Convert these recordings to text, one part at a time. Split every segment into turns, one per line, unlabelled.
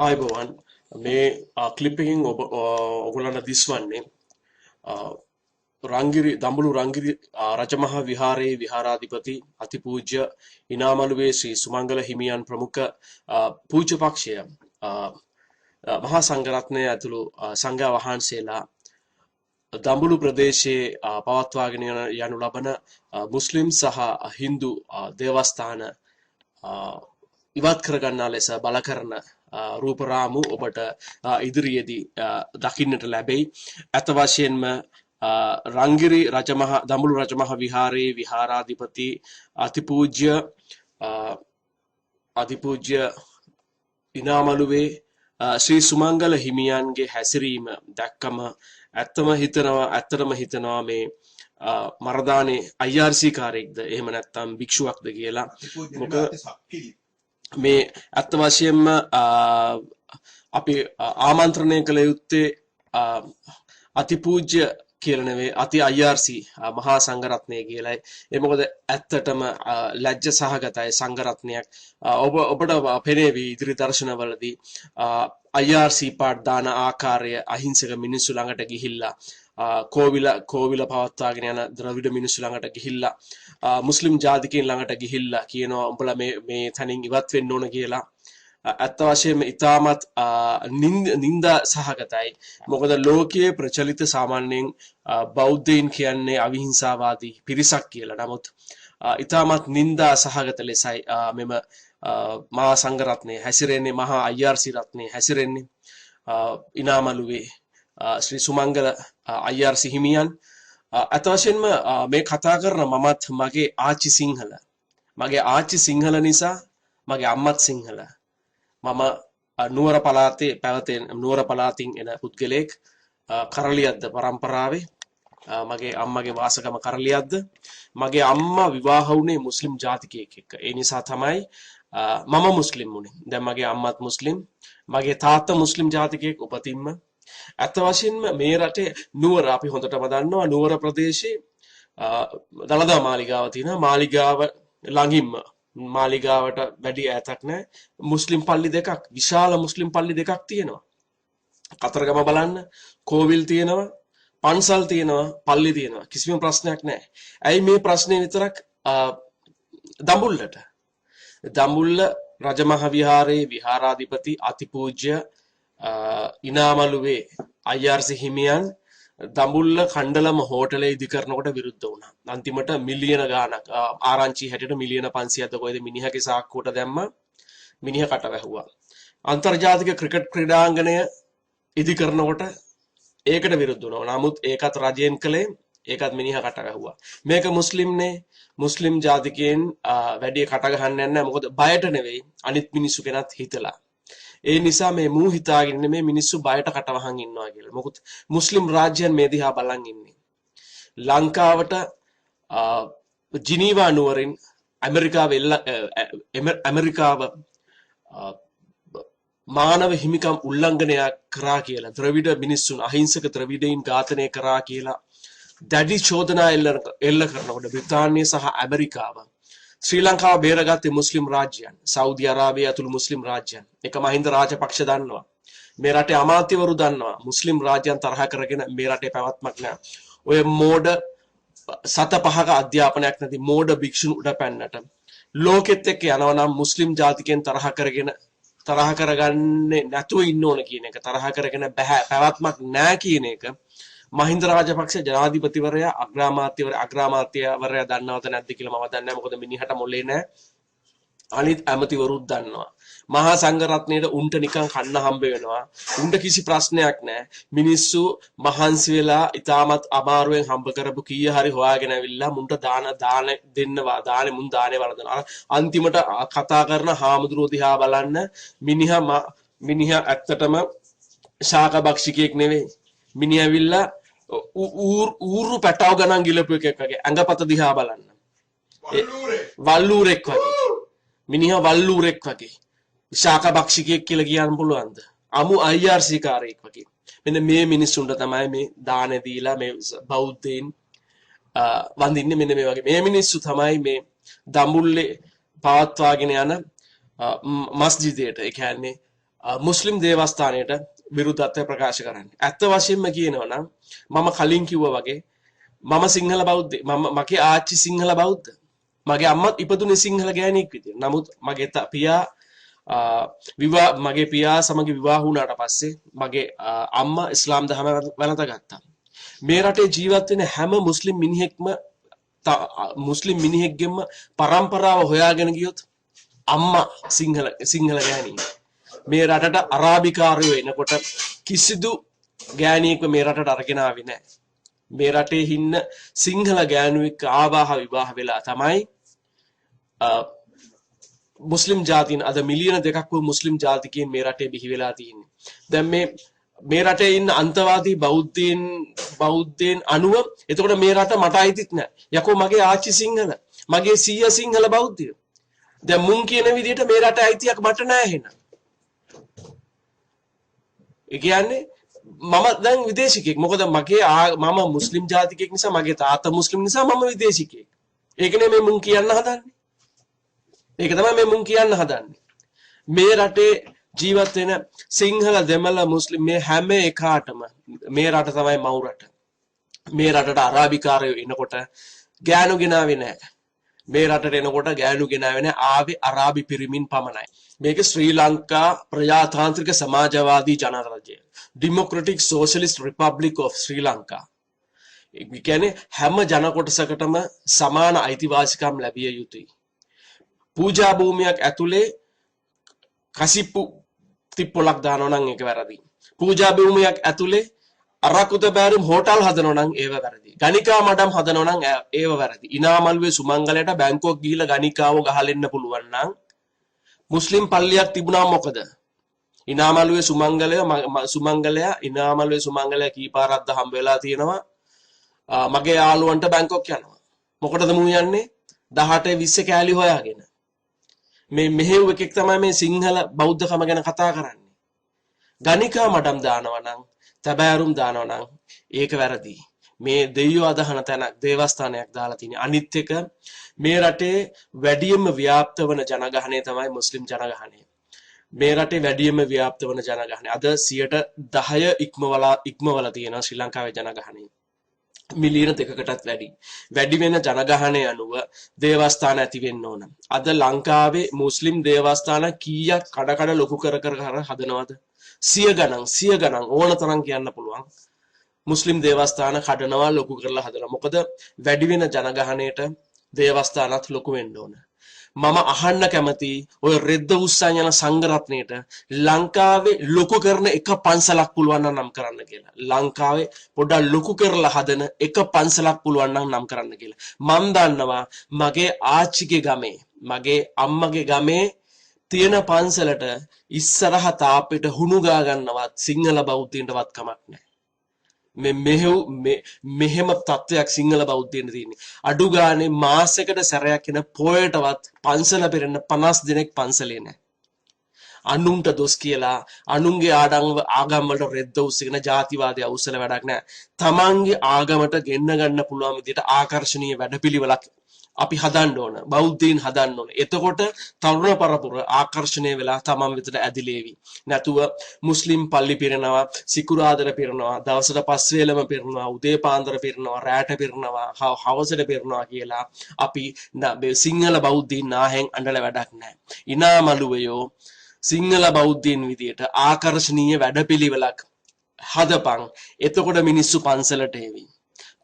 ආයුබෝවන් මේ ක්ලිප් එකකින් ඔයගොල්ලන්ට දිස්වන්නේ රංගිරි දඹුලු රංගිරි රජමහා විහාරයේ විහාරාධිපති අතිපූජ්‍ය ඉනාමලුවේ ශ්‍රී සුමංගල හිමියන් ප්‍රමුඛ පූජ්‍ය පක්ෂය මහා සංඝරත්නය ඇතුළු සංඝයා වහන්සේලා දඹුලු ප්‍රදේශයේ පවත්වාගෙන යනු ලබන මුස්ලිම් සහ හින්දු දේවස්ථාන ඉවත් කරගන්නා ලෙස බල කරන රූපරාමු ඔබට ඉදිරියේදී දකින්නට ලැබෙයි. අත වශයෙන්ම රංගිරි රජමහා දඹුලු රජමහා විහාරයේ විහාරාධිපති අතිපූජ්‍ය ඉනාමලුවේ ශ්‍රී සුමංගල හිමියන්ගේ හැසිරීම දැක්කම ඇත්තටම හිතනවා මේ මරදානේ IRC කාර්යයක්ද එහෙම නැත්නම් භික්ෂුවක්ද කියලා. මොකද මේ අත්ත වශයෙන්ම අපි ආමන්ත්‍රණය කළ යුත්තේ අතිපූජ්‍ය කියලා නෙවෙයි අති IRC මහා සංඝරත්නය කියලායි. ඒ මොකද ඇත්තටම ලැජ්ජ සහගතයි සංඝරත්නයක්. ඔබට පෙනේවි ඉදිරි දර්ශනවලදී IRC පාඩ දාන ආකාරය අහිංසක මිනිස්සු ළඟට ගිහිල්ලා කෝවිල පවත්වාගෙන යන ද්‍රවිඩ මිනිස්සු ළඟට ගිහිල්ලා මුස්ලිම් ජාතිකයන් ළඟට ගිහිල්ලා කියනවා උඹලා මේ තනින් ඉවත් වෙන්න ඕන කියලා. ඇත්ත වශයෙන්ම ඉතාමත් නින්දා සහගතයි. මොකද ලෝකයේ ප්‍රචලිත සාමාන්‍යයෙන් බෞද්ධයින් කියන්නේ අවිහිංසාවාදී පිරිසක් කියලා. නමුත් ඉතාමත් නින්දා සහගත ලෙසයි මෙම මහා සංඝරත්නය හැසිරෙන්නේ, මහා IRC රත්නය හැසිරෙන්නේ. ඉනාමලුවේ ශ්‍රී සුමංගල IRC හිමියන් අත වශයෙන්ම මේ කතා කරන මමත් මගේ ආච්චි සිංහල නිසා මගේ අම්මත් සිංහල. මම නුවර පළාතින් එන පුද්ගලයෙක්. කරලියද්ද පරම්පරාවේ මගේ අම්මගේ වාසගම කරලියද්ද. මගේ අම්මා විවාහ වුණේ මුස්ලිම් ජාතිකයෙක් එක්ක. ඒ නිසා තමයි මම මුස්ලිම් වුණේ. දැන් මගේ අම්මත් මුස්ලිම්, මගේ තාත්තා මුස්ලිම් ජාතිකයෙක් උපතින්ම. අත වශයෙන්ම මේ රටේ නුවර අපි හොඳටම දන්නවා. නුවර ප්‍රදේශයේ දළදා මාලිගාව තියෙනවා. මාලිගාව ළඟින්ම මාලිගාවට වැඩි ඈතක් නැහැ. මුස්ලිම් පල්ලි දෙකක්, විශාල මුස්ලිම් පල්ලි දෙකක් තියෙනවා. කතරගම බලන්න, කෝවිල් තියෙනවා, පන්සල් තියෙනවා, පල්ලි තියෙනවා. කිසිම ප්‍රශ්නයක් නැහැ. ඇයි මේ ප්‍රශ්නේ විතරක් දඹුල්ලට? දඹුල්ල රජමහා විහාරයේ විහාරාධිපති අතිපූජ්‍ය ඉනාමලුවේ IRC හිමියන් දඹුල්ල කණ්ඩලම හෝටලේ ඉදි කරනකොට විරුද්ධ වුණා. අන්තිමට මිලියන ගාණක් ආරංචි හැටියට මිලියන 500ක් කොහෙද මිනිහගේ සාක්කුවට දැම්ම. මිනිහ කට වැහුවා. අන්තර්ජාතික ක්‍රිකට් ක්‍රීඩාංගණය ඉදි කරනකොට ඒකට විරුද්ධ වුණා. නමුත් ඒකත් රජයෙන් කළේ, ඒකත් මිනිහ කට වැහුවා. මේක මුස්ලිම්නේ. මුස්ලිම් ජාතිකයන් වැඩි කට ගහන්නේ නැහැ. මොකද බයට නෙවෙයි, අනිත් මිනිස්සු කෙනත් හිතලා. ඒ නිසා මේ මූ හිතාගෙන මේ මිනිස්සු බයට කටවහන් ඉන්නවා කියලා. මොකද මුස්ලිම් රාජ්‍යයන් මේ දිහා බලන් ඉන්නේ. ලංකාවට ජිනීවා නුවරින් ඇමරිකාව මානව හිමිකම් උල්ලංඝනයක් කරා කියලා, ද්‍රවිඩ මිනිස්සුන් අහිංසක ද්‍රවිඩයින් ඝාතනය කරා කියලා දැඩි චෝදනා එල්ල කරනකොට බ්‍රිතාන්‍ය සහ ඇමරිකාව ශ්‍රී ලංකාව බේරගත්තේ මුස්ලිම් රාජ්‍යයන්. සෞදි අරාබිය ඇතුළු මුස්ලිම් රාජ්‍යයන්. එක මහින්ද රාජපක්ෂ දන්නවා. මේ රටේ අමාත්‍යවරු දන්නවා. මුස්ලිම් රාජ්‍යයන් තරහ කරගෙන මේ රටේ පැවැත්මක් නැහැ. ඔය මෝඩ සත පහක අධ්‍යාපනයක් නැති මෝඩ භික්ෂුන් උඩ පැන්නට ලෝකෙත් එක්ක යනවා නම් මුස්ලිම් ජාතිකයන් තරහ කරගන්නේ නැතුව ඉන්න ඕන කියන එක, තරහ කරගෙන බෑ පැවැත්මක් නැහැ කියන එක මහින්ද රාජපක්ෂ ජනාධිපතිවරයා අග්‍රාමාත්‍යවරයා දන්නවද නැද්ද කියලා මම දන්නේ නැහැ. මොකද මිනිහට මොලේ නැහැ. අනිත් ඇමතිවරුත් දන්නවා. මහා සංඝරත්නයේට උන්ට නිකන් කන්න හම්බ වෙනවා. උන්ට කිසි ප්‍රශ්නයක් නැහැ. මිනිස්සු මහන්සි වෙලා ඉතාමත් අමාරුවෙන් හම්බ කරපු කීය හරි හොයාගෙන ඇවිල්ලා මුන්ට දාන දෙන්නවා. මුන් දානේ වළඳනවා. අන්තිමට කතා කරන හාමුදුරුවෝ දිහා බලන්න මිනිහා ඇත්තටම ශාක භක්ෂිකයෙක් නෙවෙයි. මිනිහා ඇවිල්ලා ඌරු පැටව ගණන් ගිලපු එකෙක් වගේ ඇඟපත දිහා බලන්න. වල්ලූරෙක් වගේ. මිනිහා වල්ලූරෙක් වගේ. ශාක භක්ෂිකයෙක් කියලා කියන්න පුළුවන්ද? අමු IRC කාරයෙක් වගේ. මෙන්න මේ මිනිස්සුන්ට තමයි මේ දාන දීලා මේ බෞද්ධයින් වඳින්නේ. මෙන්න මේ වගේ. මේ මිනිස්සු තමයි මේ දඹුල්ලේ පවත්වාගෙන යන මස්ජිදයට, ඒ කියන්නේ මුස්ලිම් දේවස්ථානයට විරුද්ධත්වය ප්‍රකාශ කරන්නේ. ඇත්ත වශයෙන්ම කියනවා නම් මම කලින් කිව්වා වගේ මම සිංහල බෞද්ධ මගේ ආච්චි සිංහල බෞද්ධ. මගේ අම්මත් ඉපදුනේ සිංහල ගෑණියෙක් විදියට. නමුත් මගේ පියා මගේ පියා සමග විවාහ වුණාට පස්සේ මගේ අම්මා ඉස්ලාම් දහම වැළඳගත්තා. මේ රටේ ජීවත් වෙන හැම මුස්ලිම් මිනිහෙක්ගෙම පරම්පරාව හොයාගෙන ගියොත් අම්මා සිංහල ගෑණියෙක්. මේ රටට අරාබිකාරයෝ එනකොට කිසිදු ගෑණියෙක්ව මේ රටට අරගෙන ආවේ නැහැ. මේ රටේ ඉන්න සිංහල ගෑනුවෙක් ආවාහ විවාහ වෙලා තමයි මුස්ලිම් ජාතීන් අද මිලියන 2ක් වූ මුස්ලිම් ජාතිකයන් මේ රටේ බිහි වෙලා තියෙන්නේ. දැන් මේ රටේ ඉන්න අන්තවාදී බෞද්ධයන් අනුව එතකොට මේ රට මට අයිතිත් නැහැ. යකෝ මගේ ආච්චි සිංහල, මගේ සීයා සිංහල බෞද්ධයෝ. දැන් මුන් කියන විදිහට මේ රට අයිතියක් මට නැහැ එහෙනම්. ඒ කියන්නේ මම දැන් විදේශිකයෙක්. මොකද මම මුස්ලිම් ජාතිකයෙක් නිසා, මගේ තාත්තා මුස්ලිම් නිසා මම විදේශිකයෙක්. ඒකනේ මේ මුන් කියන්න හදන්නේ. ඒක තමයි මේ මුන් කියන්න හදන්නේ. මේ රටේ ජීවත් වෙන සිංහල, දෙමළ, මුස්ලිම් මේ හැම එකාටම මේ රට තමයි මව් රට. මේ රටට අරාබිකාරයෝ එනකොට ගෑනු ගෙනාවේ නැහැ. මේ රටට එනකොට ගෑනු ගෙනාවේ නැහැ. ආවේ අරාබි පිරිමින් පමණයි. මේක ශ්‍රී Lanka ප්‍රජාතාන්ත්‍රික සමාජවාදී ජනරජය. Democratic Socialist Republic of Sri Lanka. ඒ කියන්නේ හැම ජන කොටසකටම සමාන අයිතිවාසිකම් ලැබිය යුතුයි. පූජා භූමියක් ඇතුලේ කසිප්පු තිප්පොලක් දානවා නම් ඒක වැරදි. පූජා භූමියක් ඇතුලේ අරකුත බෑරුම් හෝටල් හදනවා නම් ඒව වැරදි. ගණිකා මඩම් හදනවා නම් ඒව වැරදි. ඉනාමල්ුවේ සුමංගලයට බැංකුවක් ගිහිල්ලා ගණිකාව ගහලෙන්න පුළුවන් නම් මුස්ලිම් පල්ලියක් තිබුණා මොකද? ඉනාමල්ුවේ සුමංගලයා කීපාරක්ද හම්බ වෙලා තියෙනවා. මගේ යාළුවන්ට බැංකුවක් යනවා. මොකටද මු යන්නේ? 18 20 කෑලි හොයාගෙන. මේ මෙහෙව් එකෙක් තමයි මේ සිංහල බෞද්ධකම ගැන කතා කරන්නේ. ගණිකා මඩම් දානවා නම්, තබෑරුම් දානවා නම් ඒක වැරදි. මේ දෙවියෝ අදහන තැනක් දේවස්ථානයක් දාලා තියෙන්නේ. අනිත් එක මේ රටේ වැඩියෙන්ම ව්‍යාප්ත වන ජනගහනය තමයි මුස්ලිම් ජනගහනය. මේ රටේ වැඩියෙන්ම ව්‍යාප්ත වන ජනගහනය අද 10% ඉක්මවලා තියෙනවා ශ්‍රී ලංකාවේ ජනගහනය. මිලියන 2කටත් වැඩි වෙන ජනගහනය අනුව දේවස්ථාන ඇති වෙන්න ඕන. අද ලංකාවේ මුස්ලිම් දේවස්ථාන කීයක් කඩ ලොකු කර හදනවද? 100 ගණන් ඕන තරම් කියන්න පුළුවන්. මුස්ලිම් දේවස්ථාන කඩනවා, ලොකු කරලා හදනවා. මොකද වැඩි වෙන ජනගහනයට දේවස්ථානත් ලොකු වෙන්න ඕන. මම අහන්න කැමති ඔය රෙද්ද උස්සන් යන සංඝරත්නයට ලංකාවේ ලොකු කරන එක පන්සලක් පුළුවන් නම් කරන්න කියලා. ලංකාවේ පොඩ්ඩක් ලොකු කරලා හදන එක පන්සලක් පුළුවන් නම් කරන්න කියලා. මම දන්නවා මගේ ආච්චිගේ ගමේ, මගේ අම්මගේ ගමේ තියෙන පන්සලට ඉස්සරහ තාපෙට හුණු ගා ගන්නවත් සිංහල බෞද්ධයින්ටවත් කමක් නැහැ. මෙහෙම තත්ත්වයක් සිංහල බෞද්ධයන්ට තියෙන්නේ. අඩු ගානේ මාසයකට සැරයක් එන පොයටවත් පන්සල පෙරෙන්න 50 දිනක් පන්සලේ නැහැ. අනුන්ට දොස් කියලා අනුන්ගේ ආගම් වලට රෙද්ද උස්සගෙන ජාතිවාදී අවුස්සල වැඩක් නැහැ. තමන්ගේ ආගමට ගෙන්න ගන්න පුළුවන් විදිහට ආකර්ෂණීය වැඩපිළිවෙලක් අපි හදන්න ඕන. බෞද්ධයින් හදන්න ඕන. එතකොට තරුණ පරපුර ආකර්ෂණය වෙලා තමන් වෙතට ඇදිලේවි. නැතුව මුස්ලිම් පල්ලි පිරෙනවා, සිකුරාදර පිරෙනවා, දවසට පස් වේලම පිරෙනවා, උදේ පාන්දර පිරෙනවා, රැට පිරෙනවා, හවසට පිරෙනවා කියලා අපි සිංහල බෞද්ධයින් නාහෙන් අඬලා වැඩක් නැහැ. ඉනාමලුවයෝ සිංහල බෞද්ධයින් විදියට ආකර්ෂණීය වැඩපිළිවෙලක් හදපන්. එතකොට මිනිස්සු පන්සලට එවි.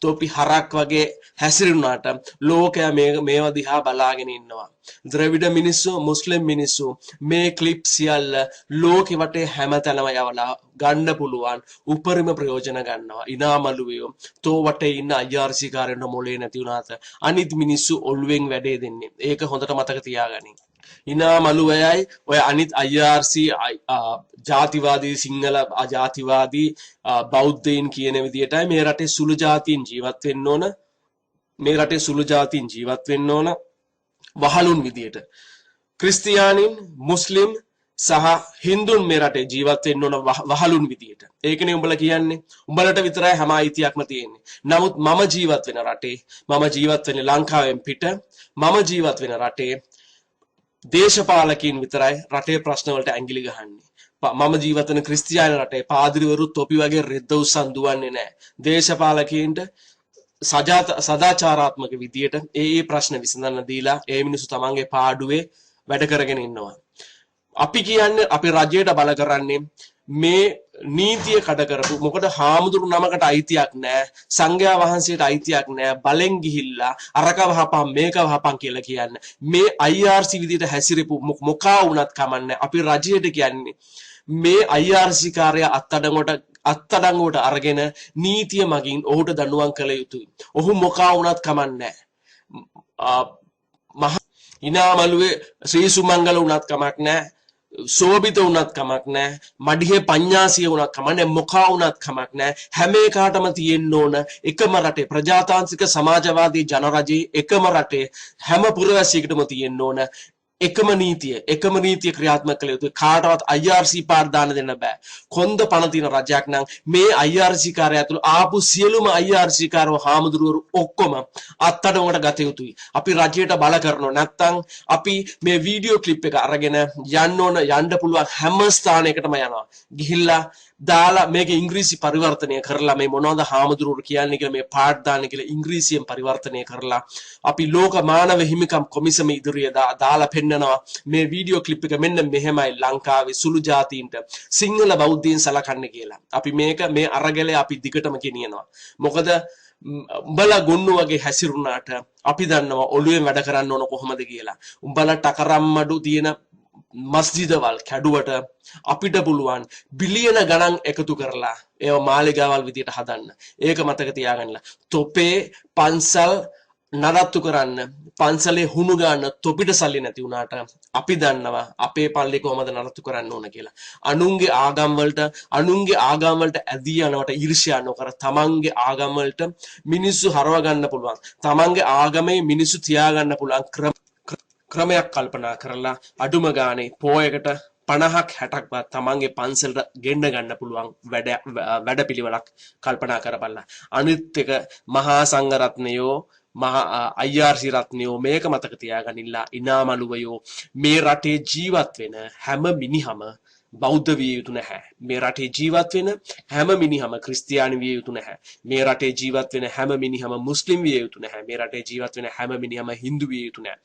තොපි හරක් වගේ හැසිරුණාට ලෝකයා මේවා දිහා බලාගෙන ඉන්නවා. ද්‍රවිඩ මිනිස්සු, මුස්ලිම් මිනිස්සු මේ ක්ලිප් සියල්ල ලෝකෙ වටේ හැමතැනම යවලා ගන්න පුළුවන් උපරිම ප්‍රයෝජන ගන්නවා. ඉනාමලුවයෝ තෝ වටේ ඉන්න IRC කාරයන්ට මොලේ නැති වුණාත අනිත් මිනිස්සු ඔළුවෙන් වැඩේ දෙන්නේ. ඒක හොඳට මතක තියාගනින්. ඉනාමලුවයයි ඔය අනිත් IRC ජාතිවාදී සිංහල අජාතිවාදී බෞද්ධයින් කියන විදියටයි මේ රටේ සුළු ජාතීන් ජීවත් වෙන්න ඕන. මේ රටේ සුළු ජාතීන් ජීවත් වෙන්න ඕන වහලුන් විදියට. ක්‍රිස්තියානින්, මුස්ලිම් සහ හින්දුන් මේ රටේ ජීවත් වෙන්න ඕන වහලුන් විදියට. ඒකනේ උඹලා කියන්නේ. උඹලට විතරයි හැම අයිතියක්ම තියෙන්නේ. නමුත් මම ජීවත් වෙන රටේ, මම ජීවත් වෙන්නේ ලංකාවෙන් පිට, මම ජීවත් වෙන රටේ දේශපාලකයින් විතරයි රටේ ප්‍රශ්න වලට ඇඟිලි ගහන්නේ. මම ජීවත් වෙන ක්‍රිස්තියානි රටේ පාදිරිවරු තොපි වගේ රෙද්ද උස්සන් දුවන්නේ නැහැ. දේශපාලකයින්ට සදාචාරාත්මක විදියට ඒ ප්‍රශ්න විසඳන්න දීලා ඒ මිනිස්සු තමන්ගේ පාඩුවේ වැඩ කරගෙන ඉන්නවා. අපි කියන්නේ අපි රජයට බල කරන්නේ මේ නීතිය කඩ කරපු මොකද හාමුදුරු නමකට අයිතියක් නැහැ සංඝයා වහන්සේට අයිතියක් නැහැ බලෙන් ගිහිල්ලා අරක වහපන් මේක වහපන් කියලා කියන්නේ මේ IRC විදියට හැසිරෙපු මොකා වුණත් කමන්නේ අපි රජයට කියන්නේ මේ IRC කාර්ය අත්තඩංගුවට අරගෙන නීතිය මගින් ඔහුට දඬුවම් කළ යුතුයි. ඔහු මොකා වුණත් කමන්නේ නැහැ. ඉනාමලුවේ ශ්‍රී සුමංගල වුණත් කමක් නැහැ. සෝබිත වුණත් කමක් නැහැ. මඩිහේ පඤ්ඤාසිය වුණත් කමක් නැහැ. මොකා වුණත් කමක් නැහැ. හැම එකටම තියෙන්න ඕන එකම රටේ ප්‍රජාතාන්ත්‍රික සමාජවාදී ජනරජයේ එකම රටේ හැම පුරවැසියෙකුටම තියෙන්න ඕන එකම නීතිය ක්‍රියාත්මක කළ යුතුයි. කාටවත් IRC පාඩ දාන්න දෙන්න බෑ. කොන්ද පණ තියෙන රජයක් නම් මේ IRC කාර්යය ඇතුළු ආපු සියලුම IRC කාරව හාමුදුරුවරු ඔක්කොම අත්අඩංගුවට ගත යුතුයි. අපි රජයට බල කරනවා. නැත්තම් අපි මේ වීඩියෝ ක්ලිප් එක අරගෙන යන්න පුළුවන් හැම ස්ථානයකටම යනවා. ගිහිල්ලා දාලා මේක ඉංග්‍රීසි පරිවර්තනය කරලා මේ මොනවද හාමුදුරුවෝ කියන්නේ කියලා මේ පාඩ දාන්න කියලා ඉංග්‍රීසියෙන් පරිවර්තනය කරලා අපි ලෝක මානව හිමිකම් කොමිසම ඉදිරියේ දාලා පෙන්නනවා මේ වීඩියෝ ක්ලිප් එක මෙන්න මෙහෙමයි ලංකාවේ සුළු ජාතීන්ට සිංහල බෞද්ධයින් සලකන්නේ කියලා. අපි මේ අරගලේ අපි දිගටම ගෙනියනවා. මොකද උඹලා ගොන්නු වගේ හැසිරුණාට අපි දන්නවා ඔළුවෙන් වැඩ කරන්න ඕන කොහොමද කියලා. උඹලා ටකරම්මඩු තියෙන මස්ජිදවල් කැඩුවට අපිට පුළුවන් බිලියන ගණන් එකතු කරලා ඒව මාලිගාවල් විදියට හදන්න. ඒක මතක තියාගන්න. තොපේ පන්සල් නඩත්තු කරන්න පන්සලේ හුණු ගන්න තොපිට සල්ලි නැති වුණාට අපි දන්නවා අපේ පල්ලි කොහමද නඩත්තු කරන්න ඕන කියලා. අනුන්ගේ ආගම් වලට ඇදී යනවට ඊර්ෂ්‍යා නොකර තමන්ගේ ආගම් වලට මිනිස්සු හරව ගන්න පුළුවන්. තමන්ගේ ආගමේ මිනිස්සු තියාගන්න පුළුවන් ක්‍රමයක් කල්පනා කරලා අඩුම ගානේ පෝයකට 50ක් 60ක් වත් තමන්ගේ පන්සලට ගෙන්න ගන්න පුළුවන් වැඩපිළිවෙලක් කල්පනා කරපළා. අනිත් එක මහා සංඝරත්නයෝ IRC රත්නයෝ මේක මතක තියාගනින්නලා ඉනාමලුවයෝ මේ රටේ ජීවත් වෙන හැම මිනිහම බෞද්ධ විය යුතු නැහැ. මේ රටේ ජීවත් වෙන හැම මිනිහම ක්‍රිස්තියානි විය යුතු නැහැ. මේ රටේ ජීවත් වෙන හැම මිනිහම මුස්ලිම් විය යුතු නැහැ. මේ රටේ ජීවත් වෙන හැම මිනිහම හින්දු විය යුතු නැහැ.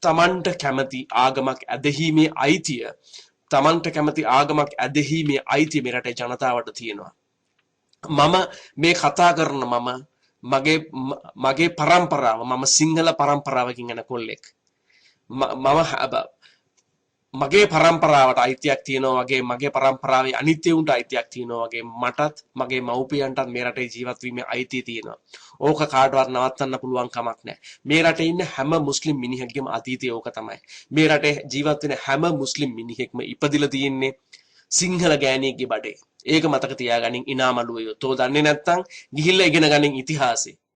තමන්ට කැමති ආගමක් ඇදහිීමේ අයිතිය මේ රටේ ජනතාවට තියෙනවා. මම මේ කතා කරන මගේ පරම්පරාව මම සිංහල පරම්පරාවකින් එන කොල්ලෙක්. මගේ පරම්පරාවට අයිතියක් තියෙනවා වගේ මගේ පරම්පරාවේ අනිත්‍යුන්ට අයිතියක් තියෙනවා වගේ මටත් මගේ මව්පියන්ටත් මේ රටේ ජීවත් වීමේ අයිතිය තියෙනවා. ඕක කාටවත් නවත්තන්න පුළුවන් කමක් නැහැ. මේ රටේ ඉන්න හැම මුස්ලිම් මිනිහෙක්ගේම අතීතය ඕක තමයි. මේ රටේ ජීවත් වෙන හැම මුස්ලිම් මිනිහෙක්ම ඉපදිලා තියෙන්නේ සිංහල ගෑණියෙක්ගේ බඩේ. ඒක මතක තියාගනින් ඉනාමලුවයෝ. තෝ දන්නේ නැත්තම් ගිහිල්ලා ඉගෙන ගනින් ඉතිහාසෙ.